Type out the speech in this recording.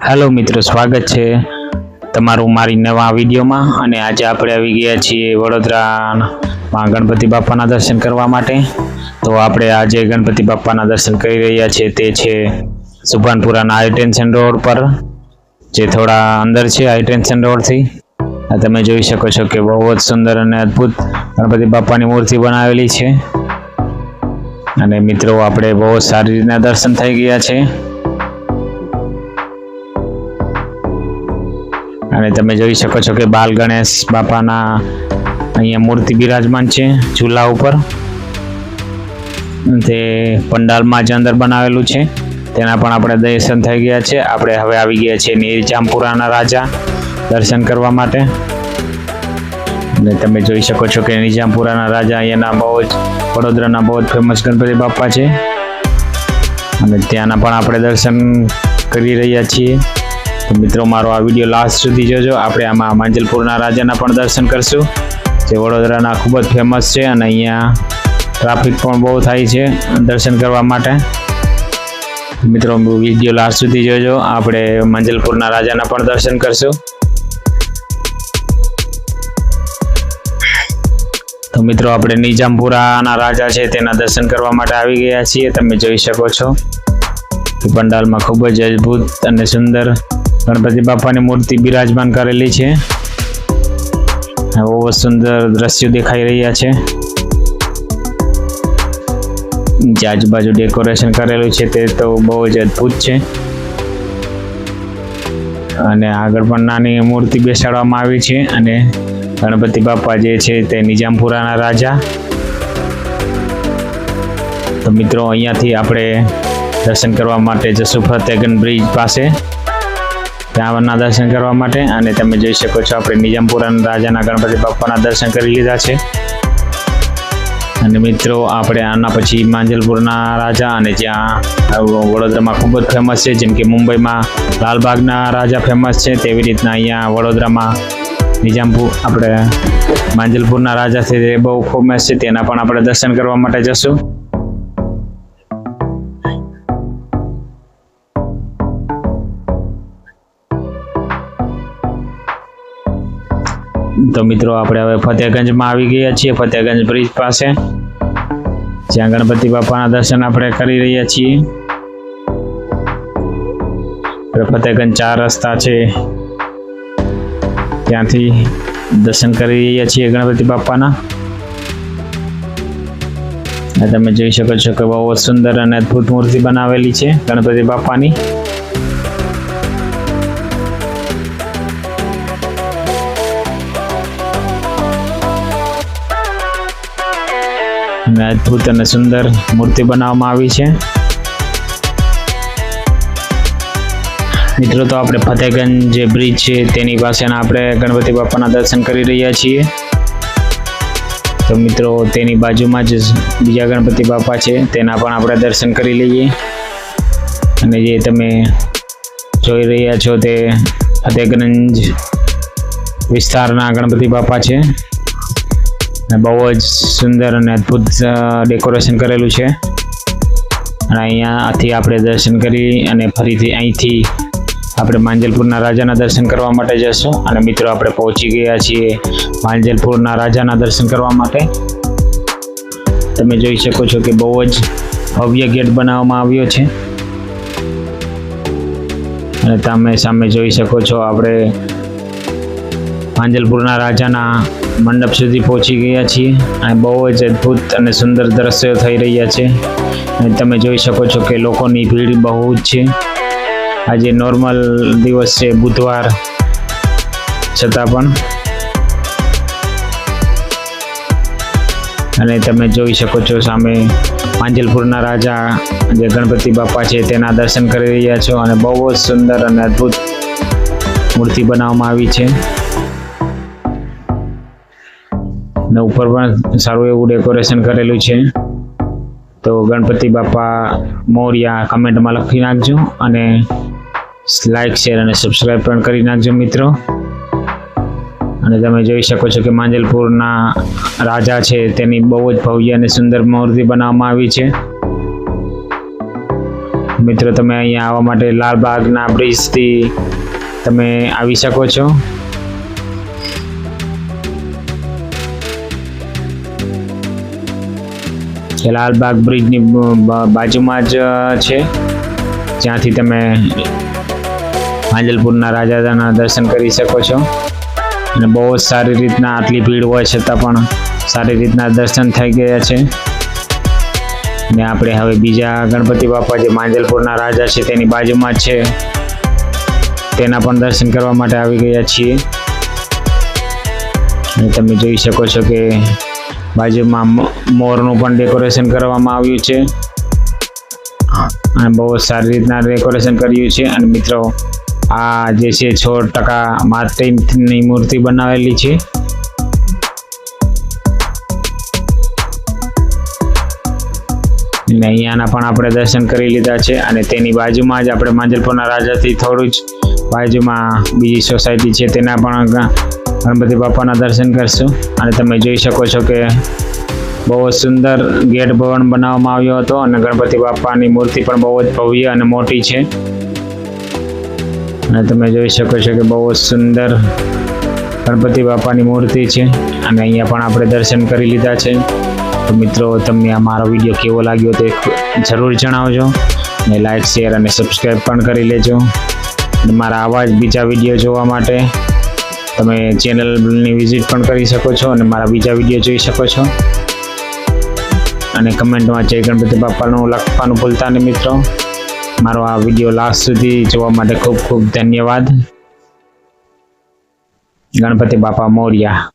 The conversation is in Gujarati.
હેલો મિત્રો, સ્વાગત છે તમારું મારી નવા વિડીયોમાં. અને આજે આપણે આવી ગયા છીએ વડોદરામાં ગણપતિ બાપાના દર્શન કરવા માટે. તો આપણે આજે ગણપતિ બાપાના દર્શન કરી રહ્યા છીએ તે છે સુભાનપુરાના હાઈટેન્શન રોડ પર, જે થોડા અંદર છે હાઈટેન્શન રોડથી. તમે જોઈ શકો છો કે બહુ જ સુંદર અને અદ્ભુત ગણપતિ બાપાની મૂર્તિ બનાવેલી છે. અને મિત્રો આપણે બહુ સારી રીતના દર્શન થઈ ગયા છે. અને તમે જોઈ શકો છો કે બાલ ગણેશ બાપાના અહીંયા મૂર્તિ બિરાજમાન છે ઝૂલા ઉપર. તે પંડાલમાં જ અંદર બનાવેલું છે, તેના પણ આપણે દર્શન થઈ ગયા છે. આપણે હવે આવી ગયા છીએ નિજામપુરાના રાજા દર્શન કરવા માટે. અને તમે જોઈ શકો છો કે નિજામપુરાના રાજા અહીંયાના બહુ જ વડોદરાના બહુ જ ફેમસ ગણપતિ બાપા છે. અને ત્યાંના પણ આપણે દર્શન કરી રહ્યા છીએ. તો મિત્રો મારો આ વિડીયો લાસ્ટ સુધી જોજો. આપણે આમાં માંજલપુરના રાજાના પણ દર્શન કરશું, જે વડોદરાના ખૂબ જ ફેમસ છે. અને અહીંયા ટ્રાફિક પણ બહુ થાય છે દર્શન કરવા માટે. મિત્રો વિડીયો લાસ્ટ સુધી જોજો. આપણે માંજલપુરના રાજાના પણ દર્શન કરશું. તો મિત્રો આપણે નિજામપુરાના રાજા છે તેના દર્શન કરવા માટે આવી ગયા છીએ. તમે જોઈ શકો છો કે પંડાલમાં ખૂબ જ અદ્ભુત અને સુંદર ગણપતિ બાપાની મૂર્તિ બિરાજમાન કરેલી છે. બહુ સુંદર દ્રશ્યો દેખાઈ રહ્યા છે. જે આજુબાજુ ડેકોરેશન કરેલું છે તે તો બહુ જ અદ્ભુત છે. અને આગળ પણ નાની મૂર્તિ બેસાડવામાં આવી છે. અને ગણપતિ બાપા જે છે તે નિજામપુરાના રાજા. તો મિત્રો અહીંયાથી આપણે દર્શન કરવા માટે જશું ફતેગંજ બ્રિજ પાસે, ત્યાંના દર્શન કરવા માટે. અને તમે જોઈ શકો છો આપણે નિજામપુરાના રાજાના ગણપતિ બાપાના દર્શન કરી લીધા છે. અને મિત્રો આપણે આના પછી માંજલપુરના રાજા, અને જ્યાં વડોદરામાં ખૂબ જ ફેમસ છે, જેમ કે મુંબઈમાં લાલબાગના રાજા ફેમસ છે, તેવી રીતના અહીંયા વડોદરામાં નિજામપુર આપણે માંજલપુરના રાજા છે તે બહુ ફેમસ છે. તેના પણ આપણે દર્શન કરવા માટે જશું. તો મિત્રો આપણે હવે ફતેગંજમાં આવી ગયા છીએ, ફતેગંજ બ્રિજ પાસે, જ્યાં ગણપતિ બાપાના દર્શન આપણે કરી રહ્યા છીએ. ફતેગંજ 4 રસ્તા છે, ત્યાંથી દર્શન કરી રહ્યા છીએ ગણપતિ બાપાના. તમે જોઈ શકો છો કે બહુ સુંદર અને અદ્ભુત મૂર્તિ બનાવેલી છે ગણપતિ બાપાની. અને અદ્ભુત અને સુંદર મૂર્તિ બનાવવામાં આવી છે. મિત્રો તો આપણે ફતેગંજ જે બ્રિજ છે તેની પાસેના આપણે ગણપતિ બાપાના દર્શન કરી રહ્યા છીએ. તો મિત્રો તેની બાજુમાં જ બીજા ગણપતિ બાપા છે, તેના પણ આપણે દર્શન કરી લઈએ. અને જે તમે જોઈ રહ્યા છો તે ફતેગંજ વિસ્તારના ગણપતિ બાપા છે. બહુ જ સુંદર અને અદ્ભુત ડેકોરેશન કરેલું છે. અને અહીંયાથી આપણે દર્શન કરી અને ફરીથી અહીંથી આપણે માંજલપુરના રાજાના દર્શન કરવા માટે જશું. અને મિત્રો આપણે પહોંચી ગયા છીએ માંજલપુરના રાજાના દર્શન કરવા માટે. તમે જોઈ શકો છો કે બહુ જ ભવ્ય ગેટ બનાવવામાં આવ્યો છે. અને તમે સામે જોઈ શકો છો આપણે માંજલપુરના રાજાના મંડપ સુધી પહોંચી ગયા છીએ. અને બહુ જ અદ્ભુત અને સુંદર દ્રશ્યો થઈ રહ્યા છે. અને તમે જોઈ શકો છો કે લોકોની ભીડ બહુ જ છે. આજે નોર્મલ દિવસ છે, બુધવાર છતાં પણ. અને તમે જોઈ શકો છો સામે માંજલપુરના રાજા જે ગણપતિ બાપા છે તેના દર્શન કરી રહ્યા છો. અને બહુ જ સુંદર અને અદ્ભુત મૂર્તિ બનાવવામાં આવી છે. અને ઉપર પણ સારું એવું ડેકોરેશન કરેલું છે. તો ગણપતિ બાપા મોરયા કમેન્ટમાં લખી નાખજો. અને લાઈક, શેર અને સબસ્ક્રાઈબ પણ કરી નાખજો મિત્રો. અને તમે જોઈ શકો છો કે માંજલપુરના રાજા છે તેની બહુ જ ભવ્ય અને સુંદર મૂર્તિ બનાવવામાં આવી છે. મિત્રો તમે અહીંયા આવવા માટે લાલબાગના બ્રિજથી તમે આવી શકો છો. લાલબાગ બ્રિજની બાજુમાં જ છે, જ્યાંથી તમે માંજલપુરના રાજાના દર્શન કરી શકો છો. અને બહુ જ સારી રીતના, આટલી ભીડ હોવા છતાં પણ સારી રીતના દર્શન થઈ ગયા છે. ને આપણે હવે બીજા ગણપતિ બાપા જે માંજલપુરના રાજા છે તેની બાજુમાં જ છે, તેના પણ દર્શન કરવા માટે આવી ગયા છીએ. અને તમે જોઈ શકો છો કે બાજુમાં મોરનું પણ ડેકોરેશન કરવામાં આવ્યું છે અને બહુ સારી રીતના ડેકોરેશન કર્યું છે. અને મિત્રો આ જે છે 6% માટીની મૂર્તિ બનાવેલી છે. અને અહીંયાના પણ આપણે દર્શન કરી લીધા છે. અને તેની બાજુમાં જ આપણે માંજલપુરના રાજાથી થોડું જ બાજુમાં બીજી સોસાયટી છે, તેના પણ ગણપતિ બાપાના દર્શન કરશું. અને તમે જોઈ શકો છો કે બહુ જ સુંદર ગેટ ભવન બનાવવામાં આવ્યો હતો અને ગણપતિ બાપાની મૂર્તિ પણ બહુ જ ભવ્ય અને મોટી છે. અને તમે જોઈ શકો છો કે બહુ જ સુંદર ગણપતિ બાપાની મૂર્તિ છે. અને અહીંયા પણ આપણે દર્શન કરી લીધા છે. તો મિત્રો તમને આ મારો વિડીયો કેવો લાગ્યો તે જરૂર જણાવજો, અને લાઈક, શેર અને સબસ્ક્રાઈબ પણ કરી લેજો. અને મારા આવા જ બીજા વિડીયો જોવા માટે તમે ચેનલની વિઝિટ પણ કરી શકો છો અને મારા બીજા વિડીયો જોઈ શકો છો. અને કમેન્ટમાં જય ગણપતિ બાપાનું લખવાનું ભૂલતા નહીં મિત્રો. મારો આ વિડીયો લાસ્ટ સુધી જોવા માટે ખૂબ ખૂબ ધન્યવાદ. ગણપતિ બાપા મોર્યા.